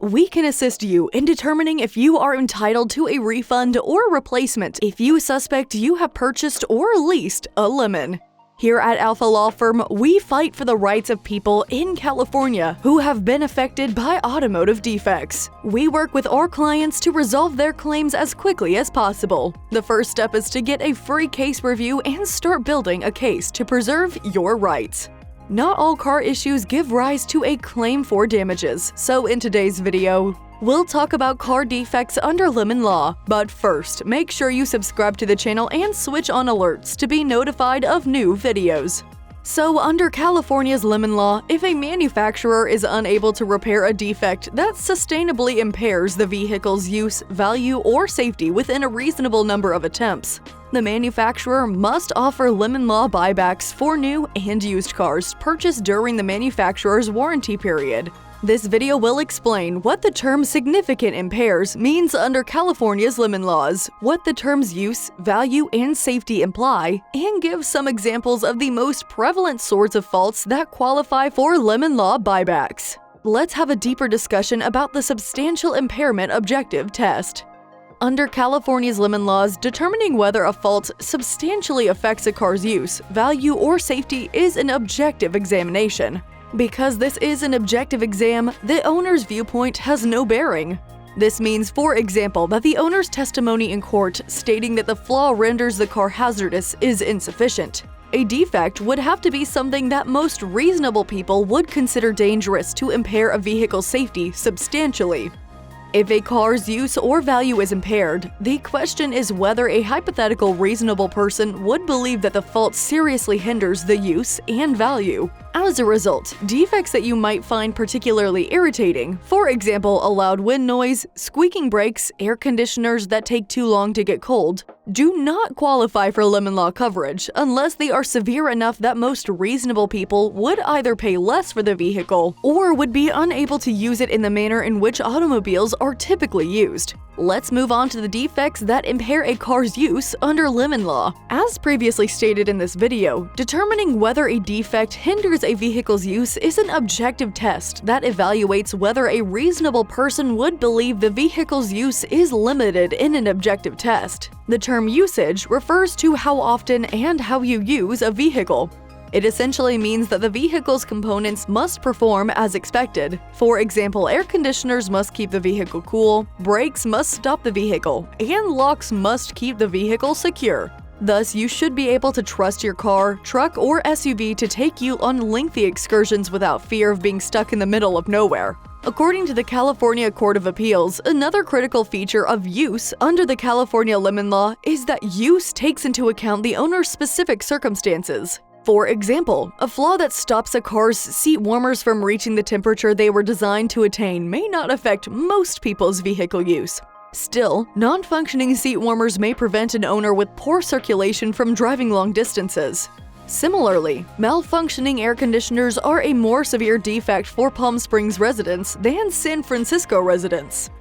We can assist you in determining if you are entitled to a refund or replacement if you suspect you have purchased or leased a lemon. Here at Alpha Law Firm, we fight for the rights of people in California who have been affected by automotive defects. We work with our clients to resolve their claims as quickly as possible. The first step is to get a free case review and start building a case to preserve your rights. Not all car issues give rise to a claim for damages, so in today's video, we'll talk about car defects under lemon law. But first, make sure you subscribe to the channel and switch on alerts to be notified of new videos. So under California's lemon law, if a manufacturer is unable to repair a defect that sustainably impairs the vehicle's use, value, or safety within a reasonable number of attempts, the manufacturer must offer lemon law buybacks for new and used cars purchased during the manufacturer's warranty period. This video will explain what the term significant impairs means under California's lemon laws, what the terms use, value, and safety imply, and give some examples of the most prevalent sorts of faults that qualify for lemon law buybacks. Let's have a deeper discussion about the substantial impairment objective test. Under California's lemon laws, determining whether a fault substantially affects a car's use, value, or safety is an objective examination. Because this is an objective exam, the owner's viewpoint has no bearing. This means, for example, that the owner's testimony in court stating that the flaw renders the car hazardous is insufficient. A defect would have to be something that most reasonable people would consider dangerous to impair a vehicle's safety substantially. If a car's use or value is impaired, the question is whether a hypothetical reasonable person would believe that the fault seriously hinders the use and value. As a result, defects that you might find particularly irritating, for example, a loud wind noise, squeaking brakes, air conditioners that take too long to get cold, do not qualify for lemon law coverage unless they are severe enough that most reasonable people would either pay less for the vehicle or would be unable to use it in the manner in which automobiles are typically used. Let's move on to the defects that impair a car's use under lemon law. As previously stated in this video, determining whether a defect hinders a vehicle's use is an objective test that evaluates whether a reasonable person would believe the vehicle's use is limited in an objective test. The term usage refers to how often and how you use a vehicle. It essentially means that the vehicle's components must perform as expected. For example, air conditioners must keep the vehicle cool, brakes must stop the vehicle, and locks must keep the vehicle secure. Thus, you should be able to trust your car, truck, or SUV to take you on lengthy excursions without fear of being stuck in the middle of nowhere. According to the California Court of Appeals, another critical feature of use under the California lemon law is that use takes into account the owner's specific circumstances. For example, a flaw that stops a car's seat warmers from reaching the temperature they were designed to attain may not affect most people's vehicle use. Still, non-functioning seat warmers may prevent an owner with poor circulation from driving long distances. Similarly, malfunctioning air conditioners are a more severe defect for Palm Springs residents than San Francisco residents.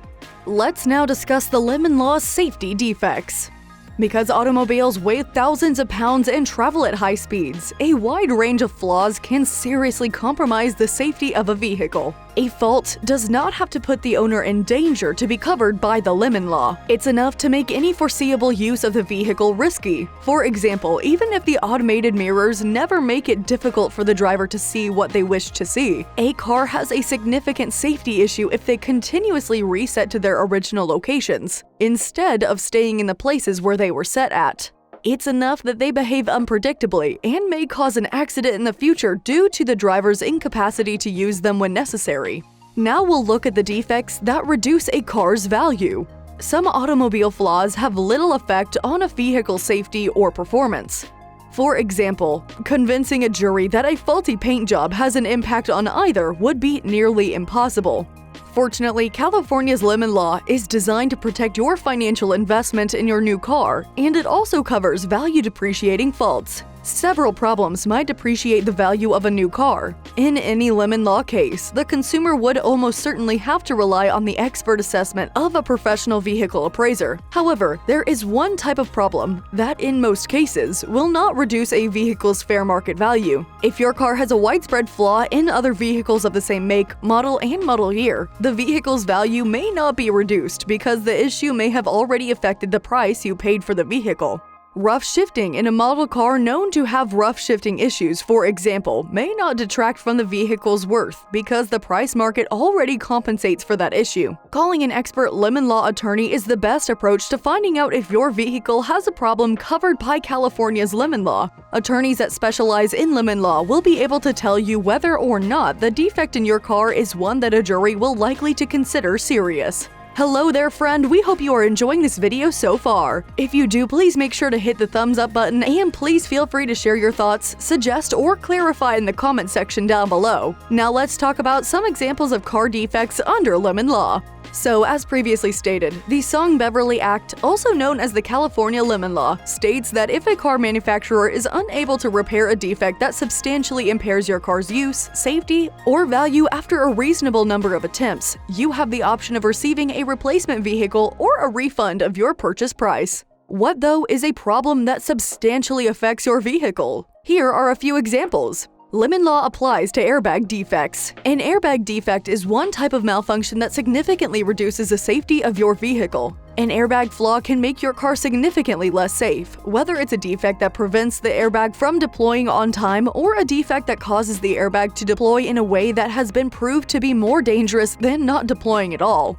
Let's now discuss the lemon law's safety defects. Because automobiles weigh thousands of pounds and travel at high speeds, a wide range of flaws can seriously compromise the safety of a vehicle. A fault does not have to put the owner in danger to be covered by the lemon law. It's enough to make any foreseeable use of the vehicle risky. For example, even if the automated mirrors never make it difficult for the driver to see what they wish to see, a car has a significant safety issue if they continuously reset to their original locations, instead of staying in the places where they were set at. It's enough that they behave unpredictably and may cause an accident in the future due to the driver's incapacity to use them when necessary. Now we'll look at the defects that reduce a car's value. Some automobile flaws have little effect on a vehicle's safety or performance. For example, convincing a jury that a faulty paint job has an impact on either would be nearly impossible. Fortunately, California's lemon law is designed to protect your financial investment in your new car, and it also covers value depreciating faults. Several problems might depreciate the value of a new car. In any lemon law case, the consumer would almost certainly have to rely on the expert assessment of a professional vehicle appraiser. However, there is one type of problem that, in most cases, will not reduce a vehicle's fair market value. If your car has a widespread flaw in other vehicles of the same make, model, and model year, the vehicle's value may not be reduced because the issue may have already affected the price you paid for the vehicle. Rough shifting in a model car known to have rough shifting issues, for example, may not detract from the vehicle's worth because the price market already compensates for that issue. Calling an expert lemon law attorney is the best approach to finding out if your vehicle has a problem covered by California's lemon law. Attorneys that specialize in lemon law will be able to tell you whether or not the defect in your car is one that a jury will likely to consider serious. Hello there, friend. We hope you are enjoying this video so far. If you do, please make sure to hit the thumbs up button and please feel free to share your thoughts, suggest, or clarify in the comment section down below. Now let's talk about some examples of car defects under lemon law. So, as previously stated, the Song-Beverly Act, also known as the California Lemon Law, states that if a car manufacturer is unable to repair a defect that substantially impairs your car's use, safety, or value after a reasonable number of attempts, you have the option of receiving a replacement vehicle or a refund of your purchase price. What, though, is a problem that substantially affects your vehicle? Here are a few examples. Lemon law applies to airbag defects. An airbag defect is one type of malfunction that significantly reduces the safety of your vehicle. An airbag flaw can make your car significantly less safe, whether it's a defect that prevents the airbag from deploying on time or a defect that causes the airbag to deploy in a way that has been proved to be more dangerous than not deploying at all.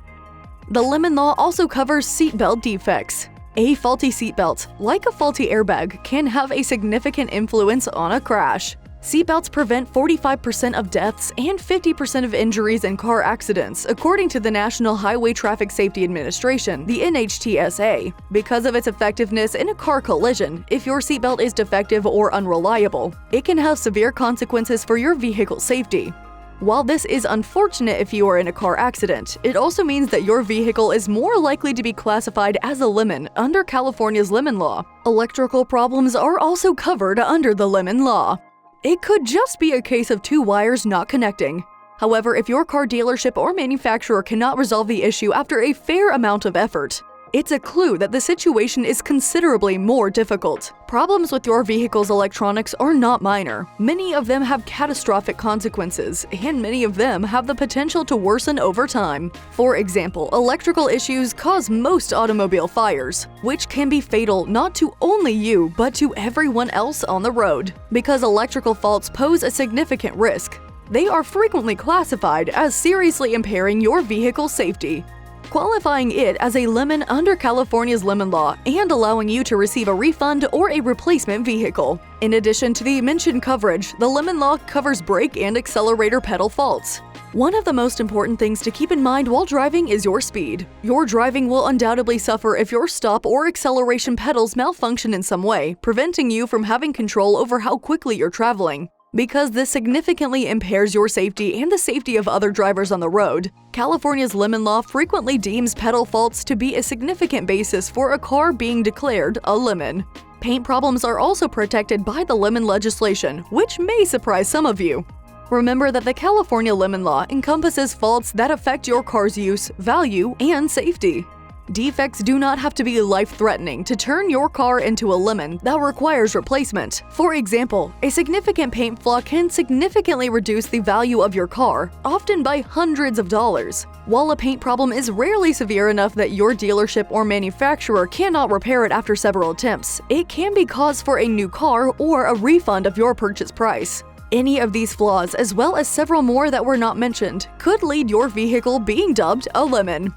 The lemon law also covers seatbelt defects. A faulty seatbelt, like a faulty airbag, can have a significant influence on a crash. Seatbelts prevent 45% of deaths and 50% of injuries in car accidents, according to the National Highway Traffic Safety Administration, the NHTSA. Because of its effectiveness in a car collision, if your seatbelt is defective or unreliable, it can have severe consequences for your vehicle's safety. While this is unfortunate if you are in a car accident, it also means that your vehicle is more likely to be classified as a lemon under California's lemon law. Electrical problems are also covered under the lemon law. It could just be a case of two wires not connecting. However, if your car dealership or manufacturer cannot resolve the issue after a fair amount of effort, it's a clue that the situation is considerably more difficult. Problems with your vehicle's electronics are not minor. Many of them have catastrophic consequences, and many of them have the potential to worsen over time. For example, electrical issues cause most automobile fires, which can be fatal not to only you, but to everyone else on the road. Because electrical faults pose a significant risk, they are frequently classified as seriously impairing your vehicle's safety, qualifying it as a lemon under California's lemon law and allowing you to receive a refund or a replacement vehicle. In addition to the mentioned coverage, the lemon law covers brake and accelerator pedal faults. One of the most important things to keep in mind while driving is your speed. Your driving will undoubtedly suffer if your stop or acceleration pedals malfunction in some way, preventing you from having control over how quickly you're traveling. Because this significantly impairs your safety and the safety of other drivers on the road, California's lemon law frequently deems pedal faults to be a significant basis for a car being declared a lemon. Paint problems are also protected by the lemon legislation, which may surprise some of you. Remember that the California lemon law encompasses faults that affect your car's use, value, and safety. Defects do not have to be life-threatening to turn your car into a lemon that requires replacement. For example, a significant paint flaw can significantly reduce the value of your car, often by hundreds of dollars. While a paint problem is rarely severe enough that your dealership or manufacturer cannot repair it after several attempts, it can be cause for a new car or a refund of your purchase price. Any of these flaws, as well as several more that were not mentioned, could lead your vehicle being dubbed a lemon.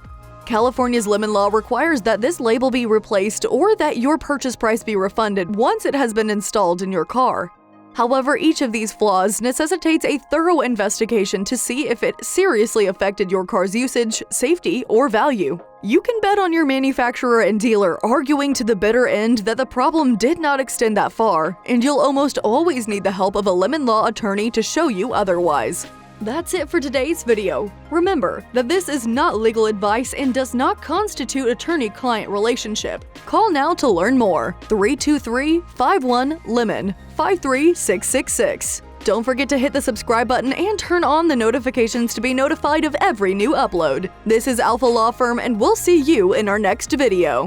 California's lemon law requires that this label be replaced or that your purchase price be refunded once it has been installed in your car. However, each of these flaws necessitates a thorough investigation to see if it seriously affected your car's usage, safety, or value. You can bet on your manufacturer and dealer arguing to the bitter end that the problem did not extend that far, and you'll almost always need the help of a lemon law attorney to show you otherwise. That's it for today's video. Remember that this is not legal advice and does not constitute attorney-client relationship. Call now to learn more. 323-51-LEMON 53666. Don't forget to hit the subscribe button and turn on the notifications to be notified of every new upload. This is Alpha Law Firm, and we'll see you in our next video.